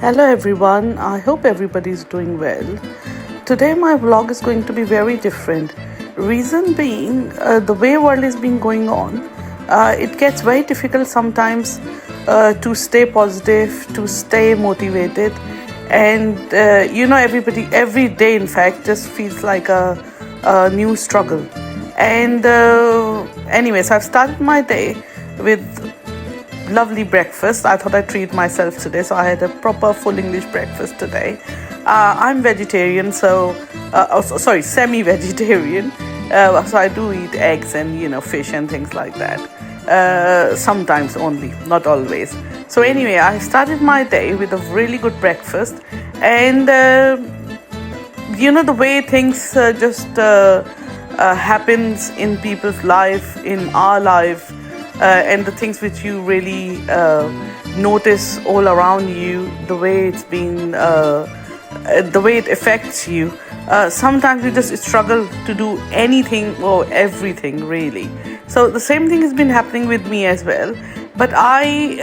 Hello everyone, I hope everybody is doing well. Today my vlog is going to be very different. Reason being, the way world is being going on, it gets very difficult sometimes to stay positive, to stay motivated, and everybody every day in fact just feels like a new struggle. And anyways, I've started my day with lovely breakfast. I thought I'd treat myself today, so I had a proper full English breakfast today. I'm vegetarian, sorry, semi-vegetarian. So I do eat eggs and fish and things like that. Sometimes only, not always. So anyway, I started my day with a really good breakfast, and the way things just happens in people's life, in our life. And the things which you really notice all around you, the way the way it affects you. Sometimes you just struggle to do anything or everything, really. So the same thing has been happening with me as well. But I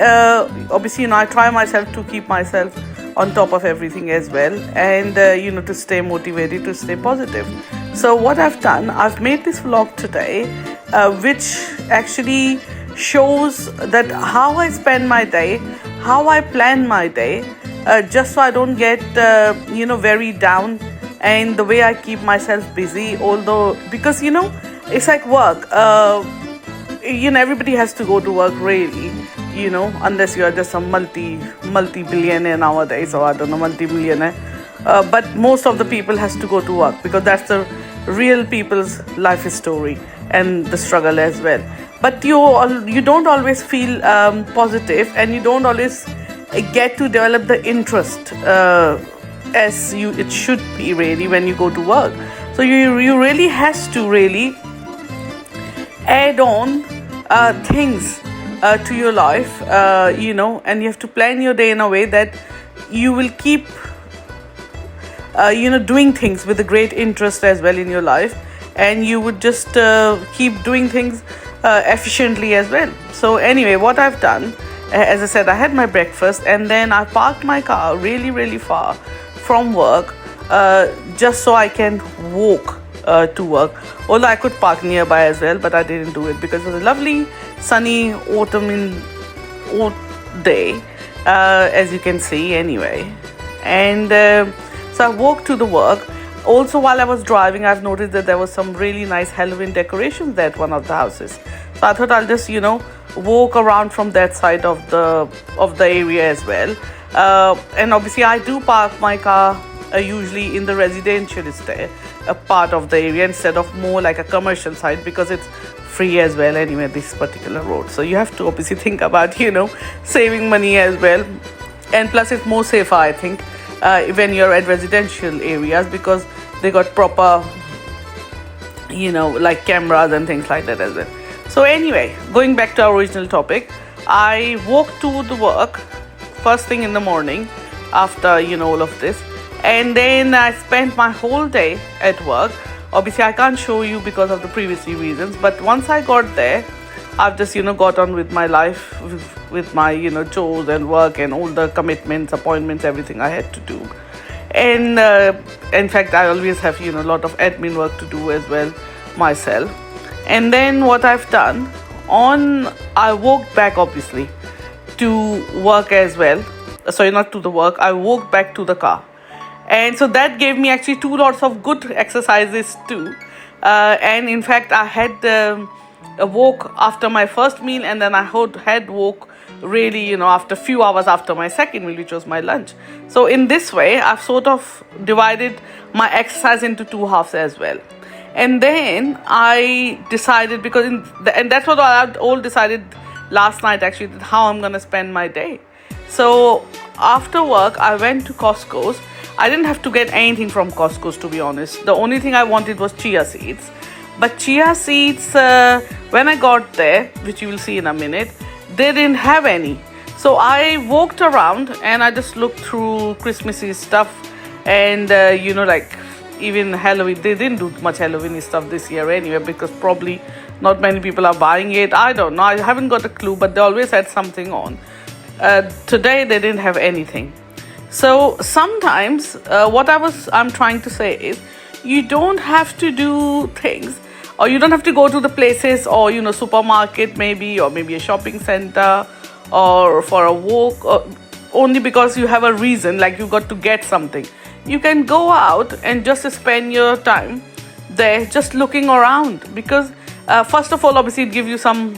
obviously, I try myself to keep myself on top of everything as well, and to stay motivated, to stay positive. So what I've done, I've made this vlog today, which actually shows that how I spend my day, how I plan my day, just so I don't get very down, and the way I keep myself busy. Although, because it's like work, everybody has to go to work, really, unless you are just a multi-billionaire nowadays, or I don't know, multi-millionaire. But most of the people has to go to work, because that's the real people's life story and the struggle as well. But you don't always feel positive, and you don't always get to develop the interest as it should be, really, when you go to work. So you really has to really add on things to your life, and you have to plan your day in a way that you will keep doing things with a great interest as well in your life, and you would just keep doing things efficiently as well. So anyway, what I've done, as I said, I had my breakfast, and then I parked my car really, really far from work, just so I can walk to work. Although I could park nearby as well, but I didn't do it because it was a lovely sunny autumn day, as you can see anyway. And so I walked to the work. Also, while I was driving, I've noticed that there was some really nice Halloween decorations at one of the houses. So I thought I'll just, walk around from that side of the area as well. And obviously, I do park my car usually in the residential part of the area, instead of more like a commercial side, because it's free as well anyway, this particular road. So you have to obviously think about, saving money as well. And plus, it's more safer, I think, when you're at residential areas, because they got proper like cameras and things like that as well. So anyway, going back to our original topic, I walked to the work first thing in the morning after all of this, and then I spent my whole day at work. Obviously I can't show you because of the privacy reasons, but once I got there, I've just got on with my life, with my chores and work and all the commitments, appointments, everything I had to do. And in fact, I always have a lot of admin work to do as well myself. And then what I've done, I walked back obviously to work as well. Sorry, not to the work. I walked back to the car, and so that gave me actually 2 lots of good exercises too. And in fact, I had a walk after my first meal, and then I had walk really after a few hours after my second meal, which was my lunch. So in this way, I've sort of divided my exercise into 2 halves as well. And then I decided, and that's what I all decided last night actually, how I'm gonna spend my day. So after work, I went to Costco's. I didn't have to get anything from Costco's, to be honest. The only thing I wanted was chia seeds. But chia seeds, when I got there, which you will see in a minute, they didn't have any. So I walked around and I just looked through Christmassy stuff, and like even Halloween. They didn't do much Halloween stuff this year anyway, because probably not many people are buying it. I don't know. I haven't got a clue, but they always had something on. Today they didn't have anything. So sometimes I'm trying to say is, you don't have to do things, or you don't have to go to the places, or supermarket maybe, or maybe a shopping center, or for a walk, or only because you have a reason, like you got to get something. You can go out and just spend your time there just looking around, because first of all, obviously it gives you some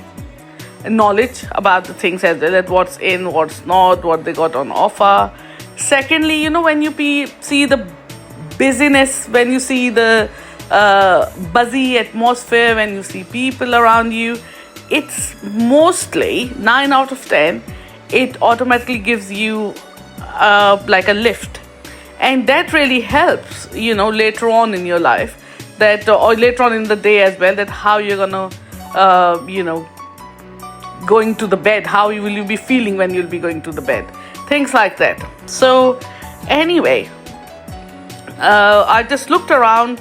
knowledge about the things as well, that what's in, what's not, what they got on offer. Secondly, when you see the busyness, when you see the buzzy atmosphere, when you see people around you, it's mostly 9 out of 10, it automatically gives you like a lift. And that really helps, later on in your life, that or later on in the day as well, that how you're gonna going to the bed, how will you be feeling when you'll be going to the bed, things like that. So anyway, I just looked around,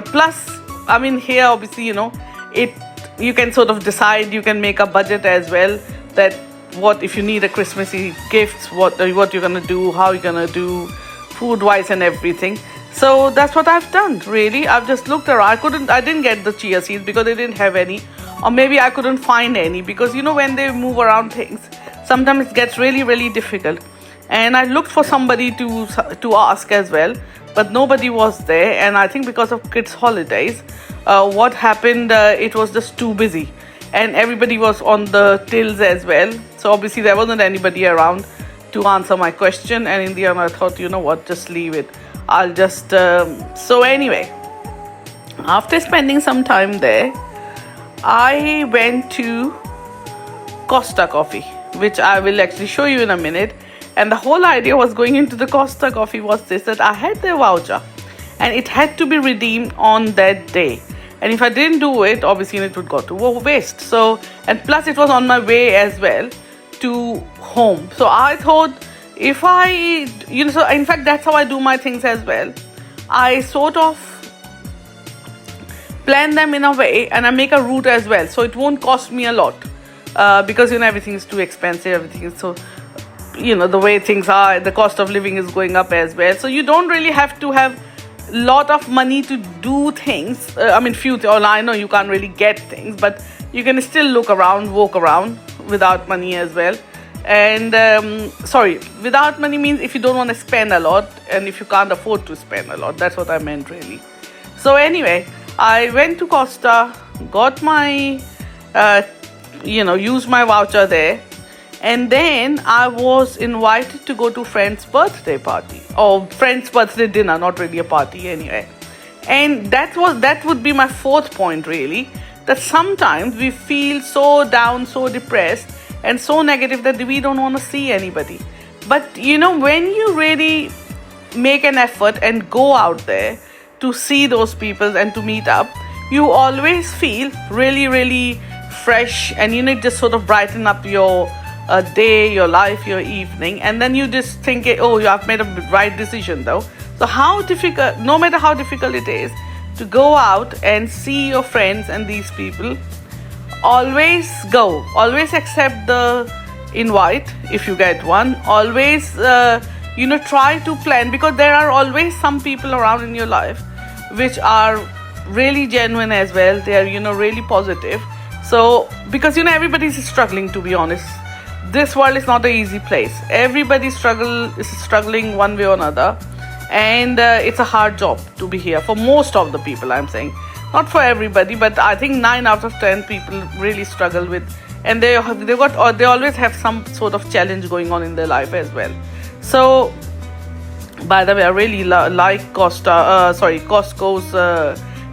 plus I mean, here obviously, you can sort of decide, you can make a budget as well, that what if you need a Christmassy gift, what you're gonna do, how you're gonna do food wise and everything. So that's what I've done, really. I've just looked around. I didn't get the chia seeds because they didn't have any, or maybe I couldn't find any, because when they move around things, sometimes it gets really, really difficult. And I looked for somebody to ask as well, but nobody was there. And I think because of kids' holidays, what happened, it was just too busy, and everybody was on the tills as well. So obviously there wasn't anybody around to answer my question. And in the end, I thought, what, just leave it. I'll just so anyway, after spending some time there, I went to Costa Coffee, which I will actually show you in a minute. And the whole idea was going into the Costa Coffee was this, that I had their voucher and it had to be redeemed on that day. And if I didn't do it, obviously it would go to waste. So, and plus it was on my way as well to home. So I thought, if I, so in fact, that's how I do my things as well. I sort of plan them in a way, and I make a route as well, so it won't cost me a lot, because everything is too expensive, everything is so, the way things are, the cost of living is going up as well. So you don't really have to have a lot of money to do things. I know you can't really get things, but you can still look around, walk around without money as well. And without money means if you don't want to spend a lot, and if you can't afford to spend a lot. That's what I meant, really. So anyway, I went to Costa, got my used my voucher there, and then I was invited to go to friend's birthday party, or friend's birthday dinner, not really a party anyway. And that would be my fourth point, really, that sometimes we feel so down, so depressed, and so negative that we don't want to see anybody. But when you really make an effort and go out there to see those people and to meet up, you always feel really, really fresh, and it just sort of brighten up your day, your life, your evening. And then you just think, oh, you have made a right decision though. So no matter how difficult it is to go out and see your friends and these people, always go, always accept the invite if you get one. Always try to plan, because there are always some people around in your life which are really genuine as well. They are really positive. So because everybody's struggling, to be honest. This world is not an easy place. Everybody is struggling one way or another, and it's a hard job to be here for most of the people, I'm saying. Not for everybody, but I think 9 out of 10 people really struggle with, and they always have some sort of challenge going on in their life as well. So, by the way, I really like Costco's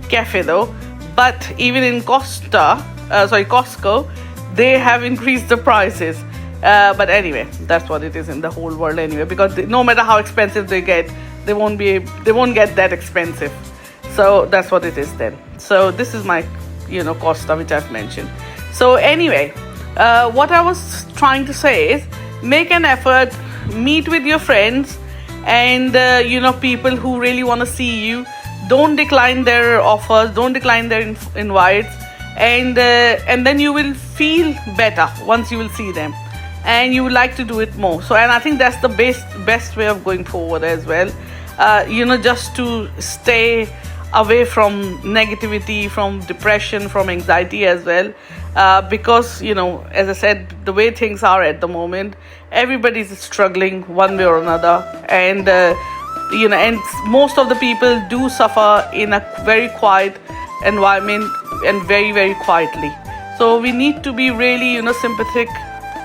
cafe though. But even in Costco, they have increased the prices. But anyway, that's what it is in the whole world anyway. Because no matter how expensive they get, they won't get that expensive. So that's what it is then. So this is my, Costa, which I've mentioned. So anyway, what I was trying to say is, make an effort, meet with your friends, and people who really want to see you. Don't decline their offers, don't decline their invites, and then you will feel better once you will see them. and you would like to do it more. So, and I think that's the best way of going forward as well. Just to stay away from negativity, from depression, from anxiety as well. Because, as I said, the way things are at the moment, everybody's struggling one way or another. And most of the people do suffer in a very quiet environment and very, very quietly. So we need to be really, sympathetic,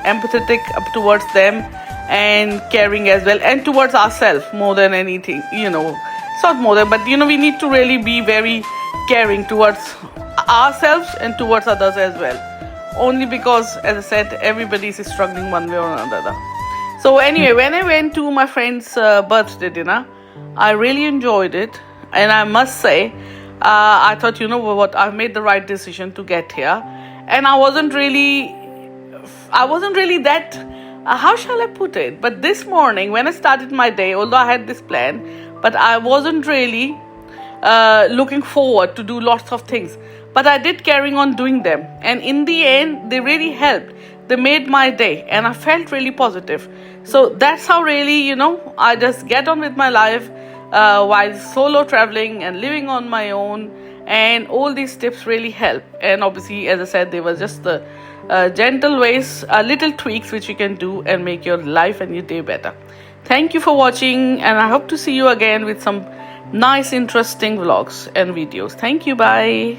empathetic up towards them, and caring as well, and towards ourselves more than anything. It's not more than, but we need to really be very caring towards ourselves and towards others as well. Only because, as I said, everybody is struggling one way or another. So anyway, when I went to my friend's birthday dinner, I really enjoyed it, and I must say, I thought, what, I've made the right decision to get here. And I wasn't really that, how shall I put it? But this morning, when I started my day, although I had this plan, but I wasn't really looking forward to do lots of things. But I did carrying on doing them. And in the end, they really helped. They made my day, and I felt really positive. So that's how really, I just get on with my life while solo traveling and living on my own. And all these tips really help. And obviously, as I said, they were just the gentle ways, little tweaks which you can do and make your life and your day better. Thank you for watching, and I hope to see you again with some nice, interesting vlogs and videos. Thank you. Bye.